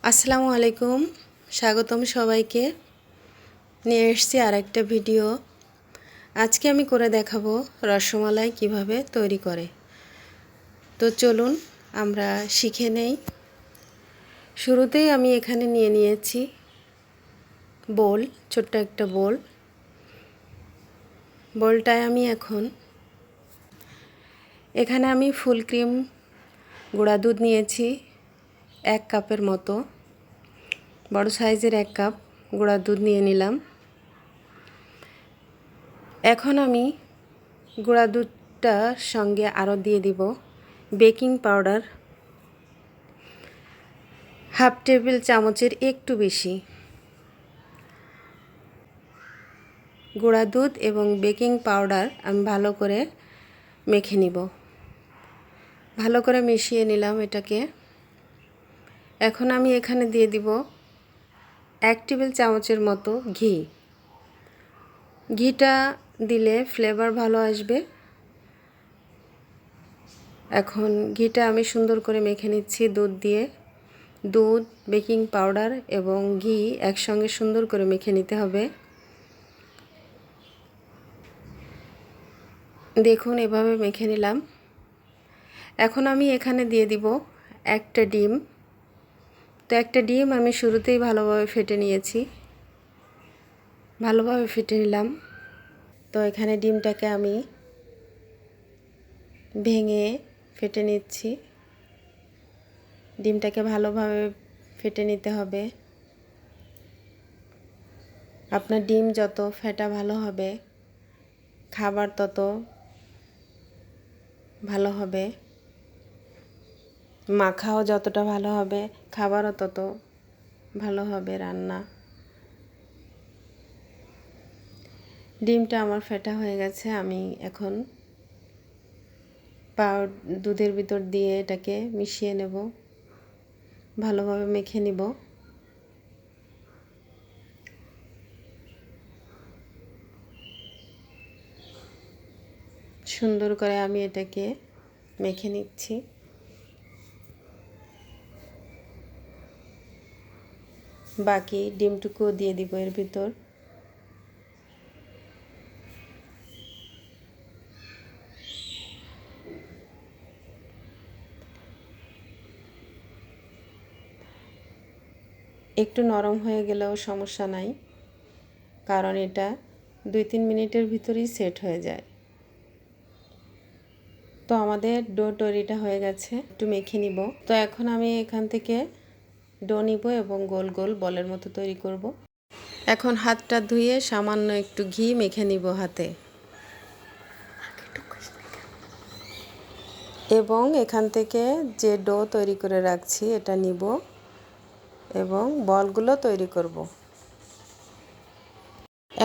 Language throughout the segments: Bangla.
আসসালামু আলাইকুম, স্বাগতম সবাইকে। নিয়ে এসেছি আরেকটা ভিডিও। আজকে আমি করে দেখাবো রসমালাই কিভাবে তৈরি করে। তো চলুন আমরা শিখে নেই। শুরুতেই আমি এখানে নিয়ে নিয়েছি বোল, ছোট্ট একটা বোলটায় আমি এখানে আমি ফুল ক্রিম গুঁড়া দুধ নিয়েছি 1 কাপের মতো। বড় সাইজের 1 কাপ গুঁড়া দুধ নিয়ে নিলাম। এখন আমি গুঁড়া দুধটার সঙ্গে আরও দিয়ে দিব বেকিং পাউডার, হাফ টেবিল চামচের একটু বেশি। গুঁড়া দুধ এবং বেকিং পাউডার আমি ভালো করে মেখে নিব। ভালো করে মিশিয়ে নিলাম এটাকে। এখন আমি এখানে দিয়ে দিব 1 টেবিল চামচের মতো ঘি। ঘিটা দিলে ফ্লেভার ভালো আসবে। এখন ঘিটা আমি সুন্দর করে মেখে নিচ্ছি দুধ দিয়ে। দুধ, বেকিং পাউডার এবং ঘি একসঙ্গে সুন্দর করে মেখে নিতে হবে। দেখুন এভাবে মেখে নিলাম। এখন আমি এখানে দিয়ে দিব একটা ডিম। তো একটা ডিম আমি শুরুতেই ভালোভাবে ফেটে নিয়েছি। ভালোভাবে ফেটে নিলাম। তো এখানে ডিমটাকে আমি ভেঙে ফেটে নিচ্ছি। ডিমটাকে ভালোভাবে ফেটে নিতে হবে। আপনার ডিম যত ফেটা ভালো হবে, খাবার তত ভালো হবে। মাখাও যতটা ভালো হবে, খাবারও তত ভালো হবে রান্না। ডিমটা আমার ফেটা হয়ে গেছে। আমি এখন দুধের ভিতর দিয়ে এটাকে মিশিয়ে নেব, ভালোভাবে মেখে নিব। সুন্দর করে আমি এটাকে মেখে নিচ্ছি। বাকি ডিমটুকুও দিয়ে দিব এর ভিতর। একটু নরম হয়ে গেলেও সমস্যা নাই, কারণ এটা 2-3 মিনিটের ভিতরেই সেট হয়ে যায়। তো আমাদের ডো তৈরিটা হয়ে গেছে, একটু মেখে নিব। তো এখন আমি এখান থেকে ডো নিব এবং গোল গোল বলের মতো তৈরি করব। এখন হাতটা ধুয়ে সামান্য একটু ঘি মেখে নিব হাতে, এবং এখান থেকে যে ডো তৈরি করে রাখছি এটা নিব এবং বলগুলো তৈরি করব।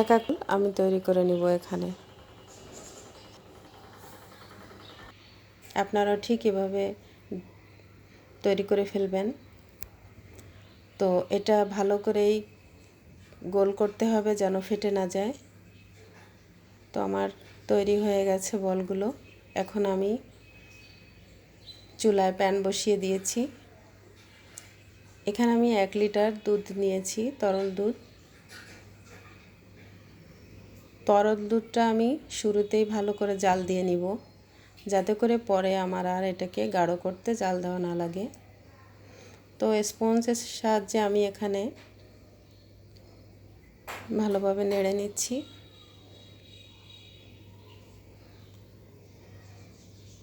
এক এক আমি তৈরি করে নিব এখানে। আপনারা ঠিক এভাবে তৈরি করে ফেলবেন। তো এটা ভালো করেই গোল করতে হবে যেন ফেটে না যায়। তো আমার তৈরি হয়ে গেছে বলগুলো। এখন আমি চুলায় প্যান বসিয়ে দিয়েছি। এখানে আমি 1 লিটার দুধ নিয়েছি, তরল দুধ। তরল দুধটা আমি শুরুতেই ভালো করে জাল দিয়ে নিব, যাতে করে পরে আমার আর এটাকে গাঢ় করতে জাল দেওয়া না লাগে। তো স্পঞ্জের সাহায্যে আমি এখানে ভালোভাবে নেড়ে নিচ্ছি।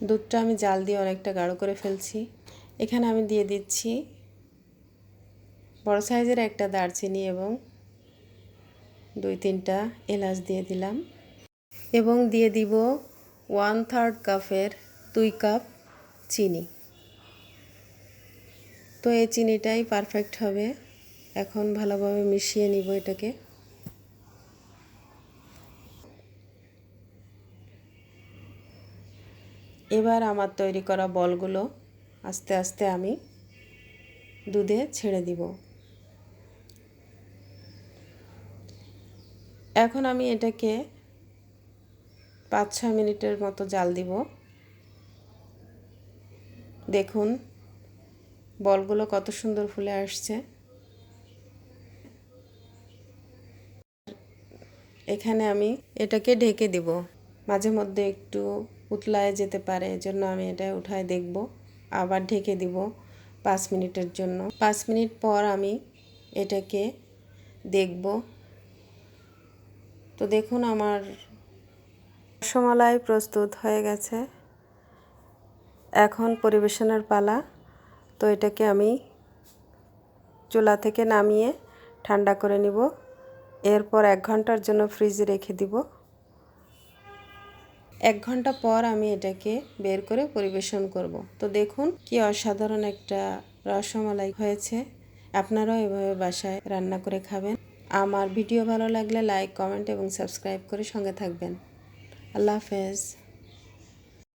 দুধটা আমি জাল দিয়ে অনেকটা গাঢ় করে ফেলছি। এখানে আমি দিয়ে দিচ্ছি বড় সাইজের একটা দারচিনি এবং 2-3টা এলাচ দিয়ে দিলাম, এবং দিয়ে দিব 1/3 কাপের 2 কাপ চিনি। তো এই চিনিটাই পারফেক্ট হবে। এখন ভালোভাবে মিশিয়ে নিব এটাকে। এবার আমার তৈরি করা বলগুলো আস্তে আস্তে আমি দুধে ছেড়ে দিব। এখন আমি এটাকে 5-6 মিনিটের মতো জাল দিব। দেখুন বলগুলো কত সুন্দর ফুলে আসছে। এখানে আমি এটাকে ঢেকে দিব। মাঝে মধ্যে একটু উতলায় যেতে পারে, এজন্য আমি এটা উঠায় দেখব। আবার ঢেকে দিব 5 মিনিটের জন্য। 5 মিনিট পর আমি এটাকে দেখব। তো দেখুন আমার রসমালাই প্রস্তুত হয়ে গেছে। এখন পরিবেশনের পালা। তো এটাকে আমি চুলা থেকে নামিয়ে ঠান্ডা করে নিব। এরপর 1 ঘন্টার জন্য ফ্রিজে রেখে দিব। 1 ঘন্টা পর আমি এটাকে বের করে পরিবেশন করব। তো দেখুন কি অসাধারণ একটা রসমালাই হয়েছে। আপনারাও এভাবে বাসায় রান্না করে খাবেন। আমার ভিডিও ভালো লাগলে লাইক, কমেন্ট এবং সাবস্ক্রাইব করে সঙ্গে থাকবেন। আল্লাহ হাফেজ।